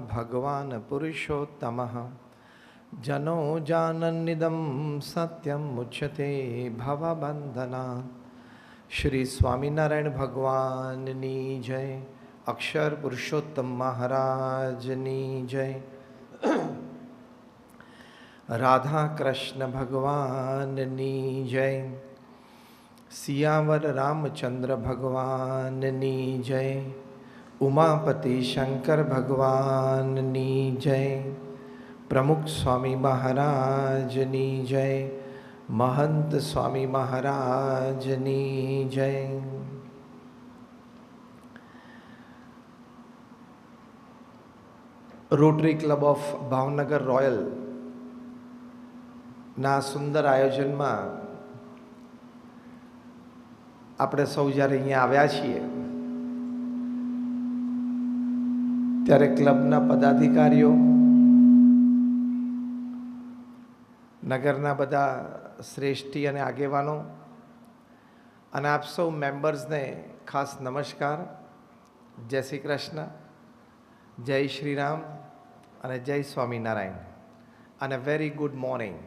भगवान् पुरुषोत्तमः जनो जानन्निदं सत्यं मुच्यते भवबन्धनात्। श्री स्वामीनारायण भगवाननी जय। अक्षर पुरुषोत्तम महाराजनी जय। राधा कृष्ण भगवाननी जय। सियावर रामचंद्र भगवाननी जय। उमापति शंकर भगवाननी जय। प्रमुख स्वामी महाराजनी जय। महंत स्वामी महाराजनी जय। Rotary club of Bhavnagar royal ना सुंदर आयोजन में આપણે સૌ જ્યારે અહીંયા આવ્યા છીએ ત્યારે ક્લબના પદાધિકારીઓ, નગરના બધા શ્રેષ્ઠી અને આગેવાનો અને આપ સૌ મેમ્બર્સને ખાસ નમસ્કાર. જય શ્રી કૃષ્ણ, જય શ્રી રામ અને જય સ્વામિનારાયણ અને very good morning.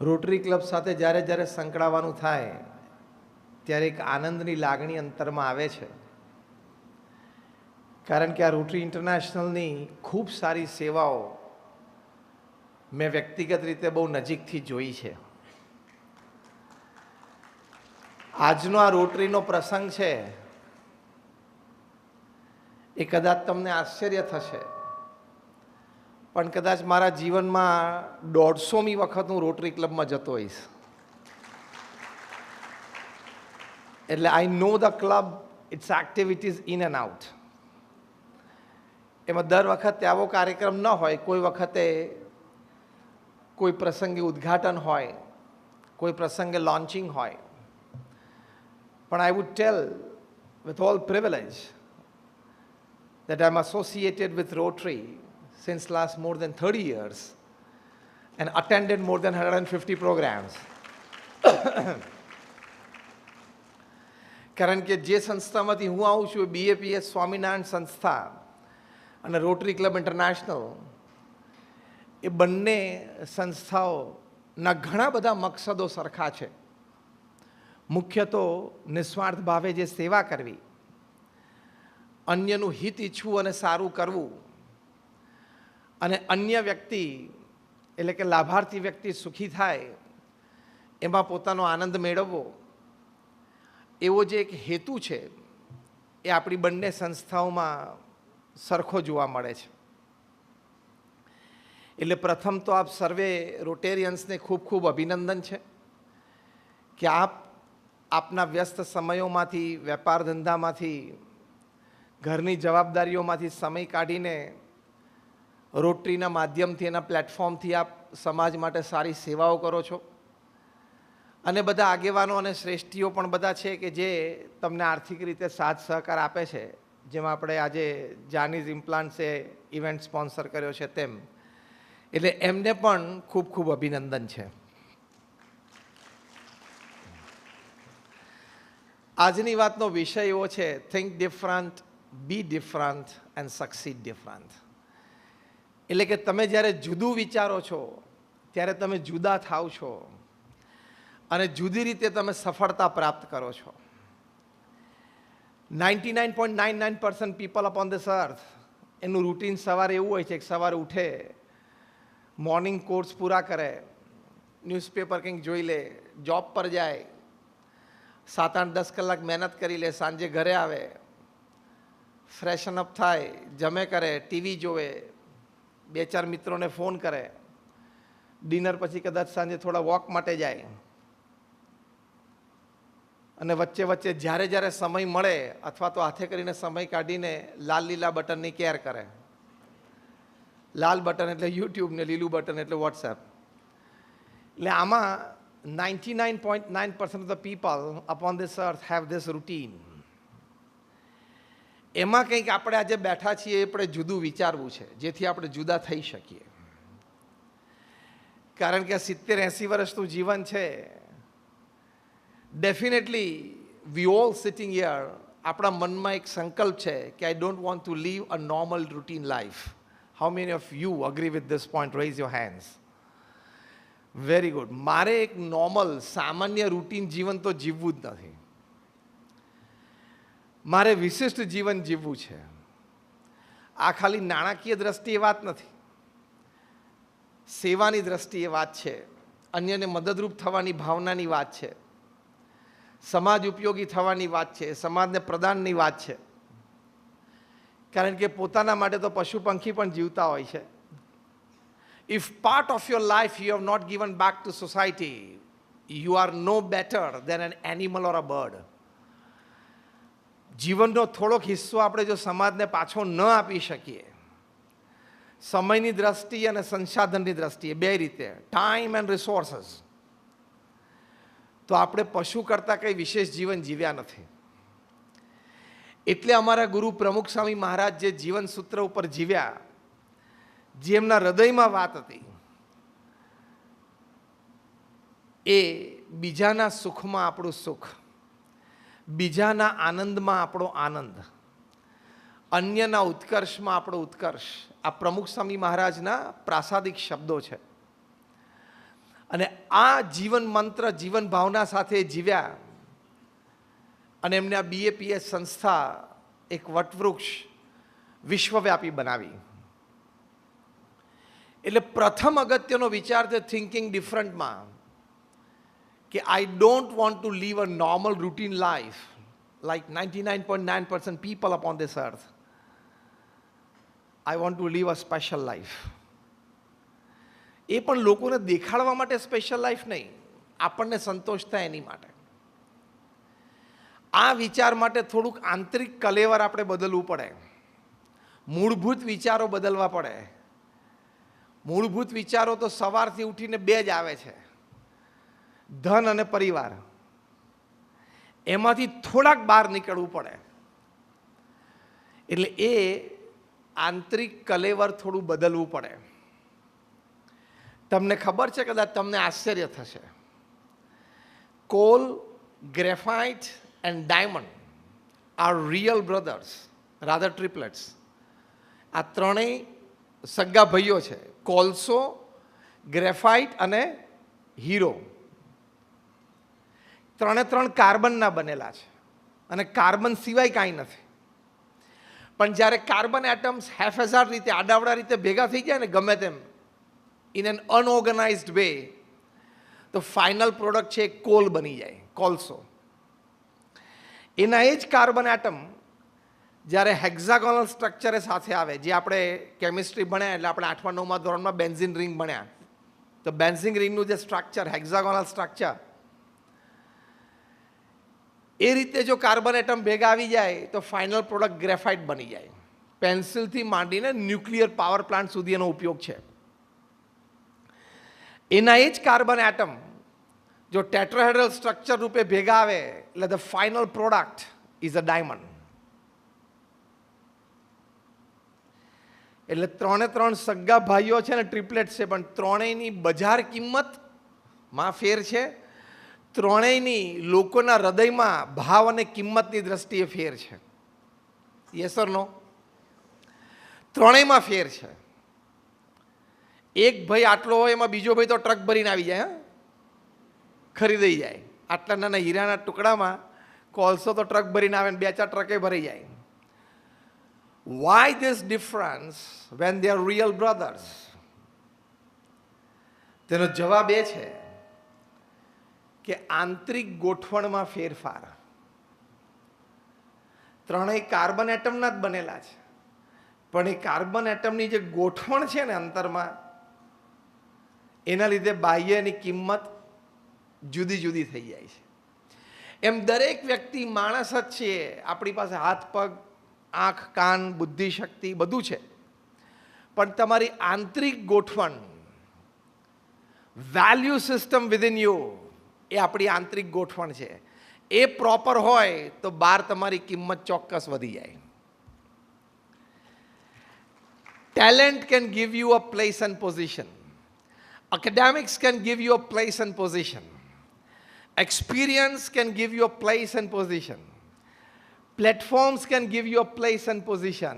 Rotary club સાથે જ્યારે જ્યારે સંકળાવાનું થાય ત્યારે એક આનંદની લાગણી અંતરમાં આવે છે, કારણ કે આ રોટરી ઇન્ટરનેશનલની ખૂબ સારી સેવાઓ મેં વ્યક્તિગત રીતે બહુ નજીકથી જોઈ છે. આજનો આ રોટરીનો પ્રસંગ છે એ કદાચ તમને આશ્ચર્ય થશે, પણ કદાચ મારા જીવનમાં 150મી વખત હું રોટરી ક્લબમાં જતો હોઈશ. એટલે I know the club, its activities in and out. એમાં દર વખતે આવો કાર્યક્રમ ન હોય, કોઈ વખતે કોઈ પ્રસંગે ઉદ્ઘાટન હોય, કોઈ પ્રસંગે લોન્ચિંગ હોય, પણ I would tell with all privilege that I'm associated with Rotary since last more than 30 years and attended more than 150 programs. કારણ કે જે સંસ્થામાંથી હું આવું છું, BAPS સ્વામિનારાયણ સંસ્થા અને રોટરી ક્લબ ઇન્ટરનેશનલ, એ બંને સંસ્થાઓના ઘણા બધા મકસદો સરખા છે. મુખ્ય તો નિસ્વાર્થ ભાવે જે સેવા કરવી, અન્યનું હિત ઈચ્છવું અને સારું કરવું, અને અન્ય વ્યક્તિ એટલે કે લાભાર્થી વ્યક્તિ સુખી થાય એમાં પોતાનો આનંદ મેળવવો, એવો જે એક હેતુ છે એ આપણી બંને સંસ્થાઓમાં સરખો જોવા મળે છે. એટલે પ્રથમ તો આપ સર્વે રોટેરિયન્સને ખૂબ ખૂબ અભિનંદન છે કે આપના વ્યસ્ત સમયોમાંથી, વેપાર ધંધામાંથી, ઘરની જવાબદારીઓમાંથી સમય કાઢીને રોટરીના માધ્યમથી, એના પ્લેટફોર્મથી આપ સમાજ માટે સારી સેવાઓ કરો છો. અને બધા આગેવાનો અને શ્રેષ્ઠીઓ પણ બધા છે કે જે તમને આર્થિક રીતે સાથ સહકાર આપે છે, જેમાં આપણે આજે જાનીઝ ઇમ્પ્લાન્ટ્સે ઇવેન્ટ સ્પોન્સર કર્યો છે તેમ. એટલે એમને પણ ખૂબ ખૂબ અભિનંદન છે. આજની વાતનો વિષય એવો છે, think different, be different and succeed different. એટલે કે તમે જ્યારે જુદું વિચારો છો ત્યારે તમે જુદા થાવ છો અને જુદી રીતે તમે સફળતા પ્રાપ્ત કરો છો. 99.99% પીપલ અપોન ધીસ અર્થ, એનું રૂટીન સવારે એવું હોય છે કે સવારે ઉઠે, મોર્નિંગ કોર્સ પૂરા કરે, ન્યૂઝપેપર કંઈક જોઈ લે, જોબ પર જાય, 7-8-10 કલાક મહેનત કરી લે, સાંજે ઘરે આવે, ફ્રેશન અપ થાય, જમે કરે, ટીવી જોવે, 2-4 મિત્રોને ફોન કરે, ડિનર પછી કદાચ સાંજે થોડા વોક માટે જાય, અને વચ્ચે વચ્ચે જ્યારે જ્યારે સમય મળે અથવા તો હાથે કરીને સમય કાઢીને લાલ લીલા બટનની કેર કરે. લાલ બટન એટલે યુટ્યુબ ને લીલું બટન એટલે વોટ્સએપ. એટલે આમાં 99.9% of the people upon this earth have this routine. એમાં કંઈક આપણે આજે બેઠા છીએ એ આપણે જુદું વિચારવું છે, જેથી આપણે જુદા થઈ શકીએ. કારણ કે 70-80 વર્ષનું જીવન છે, definitely we all sitting here, આપણા મનમાં એક સંકલ્પ છે કે I don't want to live a normal routine life. How many of you agree with this point? Raise your hands. Very good. મારે એક નોર્મલ સામાન્ય રૂટીન જીવન તો જીવવું જ નથી. મારે વિશિષ્ટ જીવન જીવવું છે. આ ખાલી નાણાકીય દ્રષ્ટિએ વાત નથી, સેવાની દ્રષ્ટિએ વાત છે, અન્યને મદદરૂપ થવાની ભાવનાની વાત છે, સમાજ ઉપયોગી થવાની વાત છે, સમાજને પ્રદાનની વાત છે. કારણ કે પોતાના માટે તો પશુ પંખી પણ જીવતા હોય છે. If part of your life you have not given back to society, you are no better than an animal or a bird. જીવનનો થોડોક હિસ્સો આપણે જો સમાજને પાછો ન આપી શકીએ, સમયની દ્રષ્ટિએ અને સંસાધનની દ્રષ્ટિએ, બે રીતે, ટાઈમ એન્ડ રિસોર્સિસ, તો આપણે પશુ કરતાં કંઈ વિશેષ જીવન જીવ્યા નથી. એટલે અમારા ગુરુ પ્રમુખ સ્વામી મહારાજ જે જીવન સૂત્ર ઉપર જીવ્યા, જે એમના હૃદયમાં વાત હતી, એ બીજાના સુખમાં આપણું સુખ, બીજાના આનંદમાં આપણો આનંદ, અન્યના ઉત્કર્ષમાં આપણો ઉત્કર્ષ, આ પ્રમુખ સ્વામી મહારાજના પ્રાસાદિક શબ્દો છે. અને આ જીવન મંત્ર, જીવન ભાવના સાથે જીવ્યા અને એમને આ BAPS સંસ્થા એક વટવૃક્ષ વિશ્વવ્યાપી બનાવી. એટલે પ્રથમ અગત્યનો વિચાર છે થિંકિંગ ડિફરન્ટમાં, કે I don't want to live a normal routine life like 99.9% people upon this earth. I want to live a special life. એ પણ લોકોને દેખાડવા માટે સ્પેશિયલ લાઈફ નહીં, આપણને સંતોષ થાય એની માટે. આ વિચાર માટે થોડુંક આંતરિક કલેવર આપણે બદલવું પડે, મૂળભૂત વિચારો બદલવા પડે. મૂળભૂત વિચારો તો સવારથી ઉઠીને બે જ આવે છે, ધન અને પરિવાર. એમાંથી થોડાક બહાર નીકળવું પડે. એટલે એ આંતરિક કલેવર થોડું બદલવું પડે. તમને ખબર છે, કદાચ તમને આશ્ચર્ય થશે, coal, graphite and diamond are real brothers, rather triplets. આ ત્રણેય સગા ભાઈઓ છે, કોલસો, ગ્રેફાઇટ અને હીરો. ત્રણ કાર્બનના બનેલા છે અને કાર્બન સિવાય કાંઈ નથી. પણ જ્યારે કાર્બન એટમ્સ હેફેઝાર્ડ રીતે, આડાવડા રીતે ભેગા થઈ જાય ને ગમે તેમ, ઇન એન અનઓર્ગનાઇઝડ વે, તો ફાઇનલ પ્રોડક્ટ છે કોલ બની જાય, કોલસો. એના એ જ કાર્બન એટમ જ્યારે હેક્ઝાગોનલ સ્ટ્રક્ચરે સાથે આવે, જે આપણે કેમિસ્ટ્રી ભણ્યા એટલે આપણે 8મા 9મા ધોરણમાં બેન્ઝીન રિંગ ભણ્યા, તો બેન્ઝીન રિંગનું જે સ્ટ્રક્ચર, હેક્ઝાગોનલ સ્ટ્રક્ચર, એ રીતે જો કાર્બન એટમ ભેગા આવી જાય તો ફાઇનલ પ્રોડક્ટ ગ્રેફાઇટ બની જાય. પેન્સિલથી માંડીને ન્યુક્લિયર પાવર પ્લાન્ટ સુધી એનો ઉપયોગ છે. એના એ જ કાર્બન એટમ જો ટેટ્રાહેડ્રલ સ્ટ્રક્ચર રૂપે ભેગા આવે એટલે the final product is a diamond. એટલે ત્રણ સગા ભાઈઓ છે ને, ટ્રિપલેટ છે, પણ ત્રણેયની બજાર કિંમતમાં ફેર છે, ત્રણેયની લોકોના હૃદયમાં ભાવ અને કિંમતની દ્રષ્ટિએ ફેર છે. યસ ઓર નો? ત્રણેયમાં ફેર છે. એક ભાઈ આટલો હોય, એમાં બીજો ભાઈ તો ટ્રક ભરીને આવી જાય, ખરીદી જાય. આટલા નાના હીરાના ટુકડામાં કોલસો તો ટ્રક ભરીને આવે ને 2-4 ટ્રકે ભરી જાય. Why this difference when they are real brothers? તેનો જવાબ એ છે કે આંતરિક ગોઠવણમાં ફેરફાર. ત્રણેય કાર્બન એટમના જ બનેલા છે, પણ એ કાર્બન એટમની જે ગોઠવણ છે ને અંતરમાં, એના લીધે બાહ્યની કિંમત જુદી જુદી થઈ જાય છે. એમ દરેક વ્યક્તિ માણસ જ છે, આપણી પાસે હાથ, પગ, આંખ, કાન, બુદ્ધિ, શક્તિ બધું છે, પણ તમારી આંતરિક ગોઠવણ, વેલ્યુ સિસ્ટમ વિધિન યુ, એ આપણી આંતરિક ગોઠવણ છે. એ પ્રોપર હોય તો બહાર તમારી કિંમત ચોક્કસ વધી જાય. Talent can give you a place and position. Academics can give you a place and position. Experience can give you a place and position. Platforms can give you a place and position.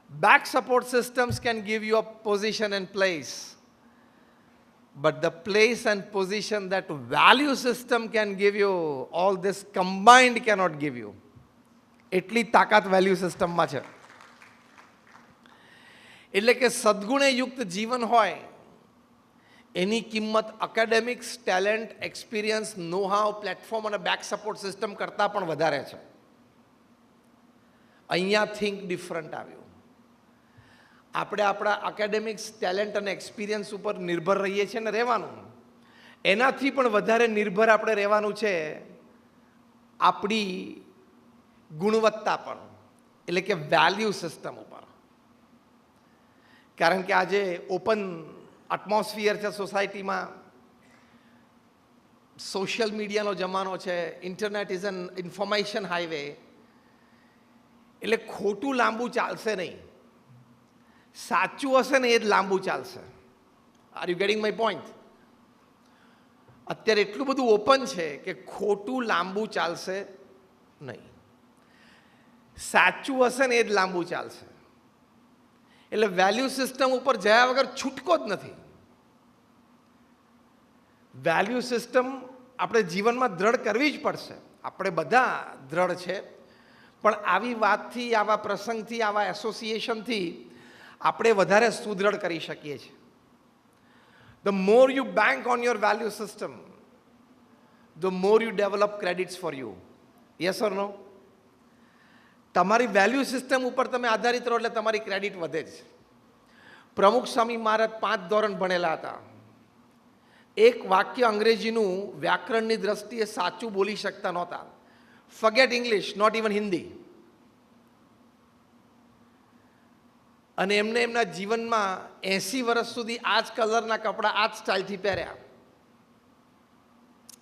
Back support systems can give you a position and place. But the place and position that value system can give you, all this combined cannot give you. એટલી તાકાત value સિસ્ટમમાં છે. એટલે કે સદગુણે યુક્ત જીવન હોય એની કિંમત academics, talent, experience, know how, platform અને બેક સપોર્ટ સિસ્ટમ કરતાં પણ વધારે છે. અહીંયા થિંક ડિફરન્ટ આવ્યું. આપણે આપણા એકેડેમિક્સ, ટેલેન્ટ અને એક્સપિરિયન્સ ઉપર નિર્ભર રહીએ છીએ ને રહેવાનું. એનાથી પણ વધારે નિર્ભર આપણે રહેવાનું છે આપણી ગુણવત્તા પર, એટલે કે વેલ્યુ સિસ્ટમ ઉપર. કારણ કે આજે ઓપન એટમોસ્ફિયર છે સોસાયટીમાં, સોશિયલ મીડિયાનો જમાનો છે, internet is and information highway. એટલે ખોટું લાંબુ ચાલશે નહીં, સાચું હશે ને એ જ લાંબુ ચાલશે. Are you getting my point? અત્યારે એટલું બધું ઓપન છે કે ખોટું લાંબુ ચાલશે નહીં, સાચું હશે ને એ જ લાંબુ ચાલશે. એટલે વેલ્યુ સિસ્ટમ ઉપર જયા વગર છૂટકો જ નથી. વેલ્યુ સિસ્ટમ આપણે જીવનમાં દ્રઢ કરવી જ પડશે. આપણે બધા દ્રઢ છે, પણ આવી વાતથી, આવા પ્રસંગથી, આવા એસોસિએશનથી આપણે વધારે સુદૃઢ કરી શકીએ છીએ. The more you bank on your value system, the more you develop credits for you. Yes or no? તમારી વેલ્યુ સિસ્ટમ ઉપર તમે આધારિત રહો એટલે તમારી ક્રેડિટ વધે જ. પ્રમુખ સ્વામી મહારાજ 5 ધોરણ ભણેલા હતા. એક વાક્ય અંગ્રેજીનું વ્યાકરણની દ્રષ્ટિએ સાચું બોલી શકતા નહોતા. Forget English, not even Hindi. અને એમને એમના જીવનમાં 80 વર્ષ સુધી આ જ કલરના કપડાં આ જ સ્ટાઇલથી પહેર્યા.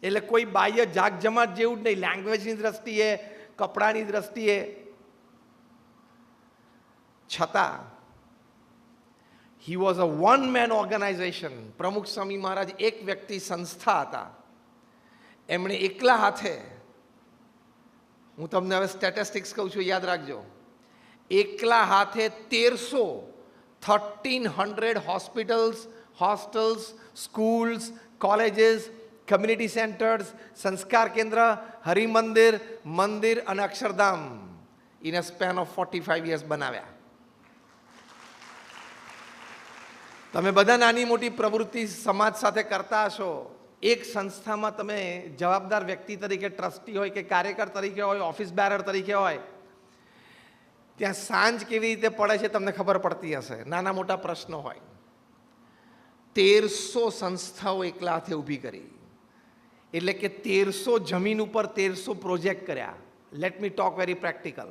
એટલે કોઈ બાહ્ય જાગજમાટ જેવું જ નહીં, લેંગ્વેજની દ્રષ્ટિએ, કપડાની દ્રષ્ટિએ. છતાં he was a one man organization. Pramukh Swami મહારાજ એક વ્યક્તિ સંસ્થા હતા. એમણે એકલા હાથે, હું તમને હવે સ્ટેટિસ્ટિક્સ કહું છું, યાદ રાખજો, એકલા હાથે 1300 hospitals, hostels, schools, colleges, community centres, સંસ્કાર કેન્દ્ર, હરિમંદિર, મંદિર અને Akshardham in a span of 45 years બનાવ્યા. તમે બધા નાની મોટી પ્રવૃત્તિ સમાજ સાથે કરતા હશો. એક સંસ્થામાં તમે જવાબદાર વ્યક્તિ તરીકે, ટ્રસ્ટી હોય કે કાર્યકર તરીકે હોય, ઓફિસ બેરર તરીકે હોય, ત્યાં સાંજ કેવી રીતે પડે છે તમને ખબર પડતી હશે. નાના મોટા પ્રશ્નો હોય. 1300 સંસ્થાઓ એકલા હાથે ઊભી કરી. એટલે કે 1300 જમીન ઉપર 1300 પ્રોજેક્ટ કર્યા. Let me talk very practical.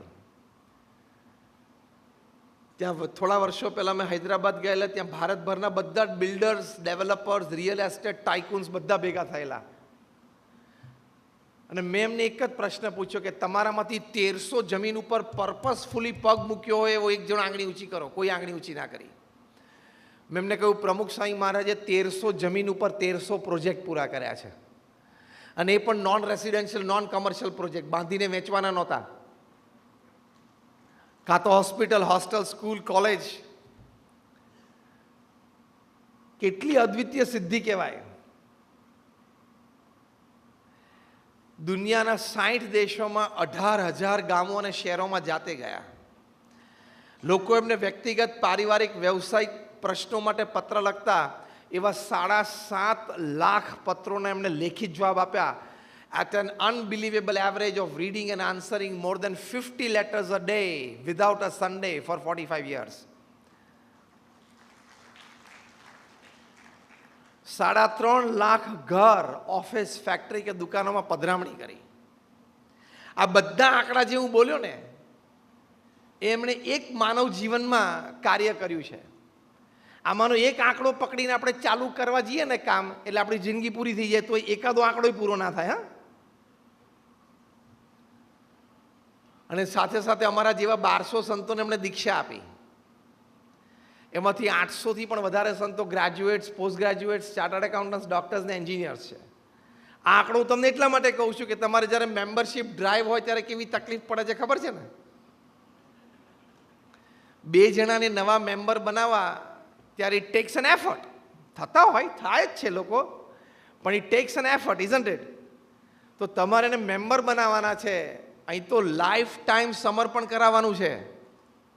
ત્યાં થોડા વર્ષો પહેલાં મેં હૈદરાબાદ ગયેલા. ત્યાં ભારતભરના બધા જ બિલ્ડર્સ, ડેવલપર્સ, રિયલ એસ્ટેટ ટાઇકુન્સ બધા ભેગા થયેલા. અને મેં એમને એક જ પ્રશ્ન પૂછ્યો કે તમારામાંથી 1300 જમીન ઉપર પર્પસફુલી પગ મૂક્યો હોય એવો એક જણ આંગળી ઊંચી કરો. કોઈ આંગળી ઊંચી ના કરી. મેં એમને કહ્યું પ્રમુખ સ્વામી મહારાજે 1300 જમીન ઉપર 1300 પ્રોજેક્ટ પૂરા કર્યા છે. અને એ પણ non residential, non commercial project, બાંધીને વેચવાના નહોતા. કાં તો હોસ્પિટલ, હોસ્ટેલ, સ્કૂલ, કોલેજ. કેટલી અદ્વિતીય સિદ્ધિ કહેવાય. દુનિયાના 60 દેશોમાં 18,000 ગામો અને શહેરોમાં જાતે ગયા. લોકો એમને વ્યક્તિગત, પારિવારિક, વ્યવસાયિક પ્રશ્નો માટે પત્ર લખતા. એવા 7.5 લાખ પત્રોને એમને લેખિત જવાબ આપ્યા. at an unbelievable average of reading and answering more than 50 letters a day without a Sunday for 45 years. 3.5 lakh ઘર, ઓફિસ, ફેક્ટરી કે દુકાનોમાં પધરામણી કરી. આ બધા આંકડા જે હું બોલ્યો ને, એમણે એક માનવ જીવનમાં કાર્ય કર્યું છે. આમાંનો એક આંકડો પકડીને આપણે ચાલુ કરવા જઈએ ને કામ, એટલે આપણી જિંદગી પૂરી થઈ જાય. તો એકાદો આંકડો પૂરો ના થાય. હા. અને સાથે સાથે અમારા જેવા 1200 સંતોને એમણે દીક્ષા આપી. એમાંથી 800થી પણ વધારે સંતો graduates, post graduates, chartered accountants, doctors ને એન્જિનિયર્સ છે. આ આંકડો હું તમને એટલા માટે કહું છું કે તમારે જ્યારે મેમ્બરશિપ ડ્રાઈવ હોય ત્યારે કેવી તકલીફ પડે છે ખબર છે ને? 2 જણાને નવા મેમ્બર બનાવવા ત્યારે ઇટ ટેક્સ એન એફર્ટ. થતા હોય, થાય જ છે લોકો, પણ it takes an effort, isn't it? તો તમારે એને મેમ્બર બનાવવાના છે. અહીં તો લાઈફ ટાઈમ સમર્પણ કરાવવાનું છે.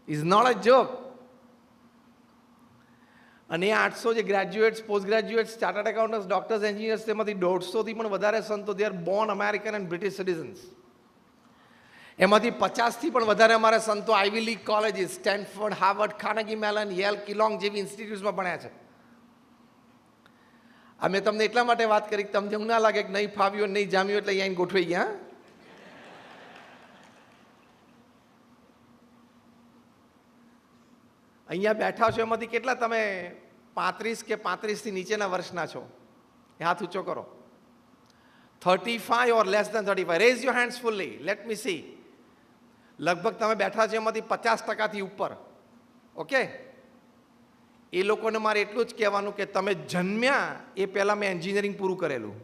Is not a joke. અને 800 જે graduates, post graduates, chartered accountants, doctors, engineers, તેમાંથી 150થી પણ વધારે સંતો they are born American and British citizens. એમાંથી 50થી પણ વધારે અમારા સંતો Ivy League colleges, Stanford, Harvard, Carnegie Mellon, Yale, કિલોંગ જેવી ઇન્સ્ટિટ્યૂટ્સમાં ભણ્યા છે. આ મેં તમને એટલા માટે વાત કરી કે તમને એવું ના લાગે કે નહીં ફાવ્યું, નહીં જામ્યું એટલે અહીંયા ગોઠવાઈ ગયા. અહીંયા બેઠા છો એમાંથી કેટલા તમે 35 કે 35થી નીચેના વર્ષના છો? હાથ ઊંચો કરો. 35 or less than 35. Raise your hands fully. Let me see. લગભગ તમે બેઠા છો એમાંથી 50% ઉપર. ઓકે? એ લોકોને મારે એટલું જ કહેવાનું કે તમે જન્મ્યા એ પહેલાં મેં એન્જિનિયરિંગ પૂરું કરેલું.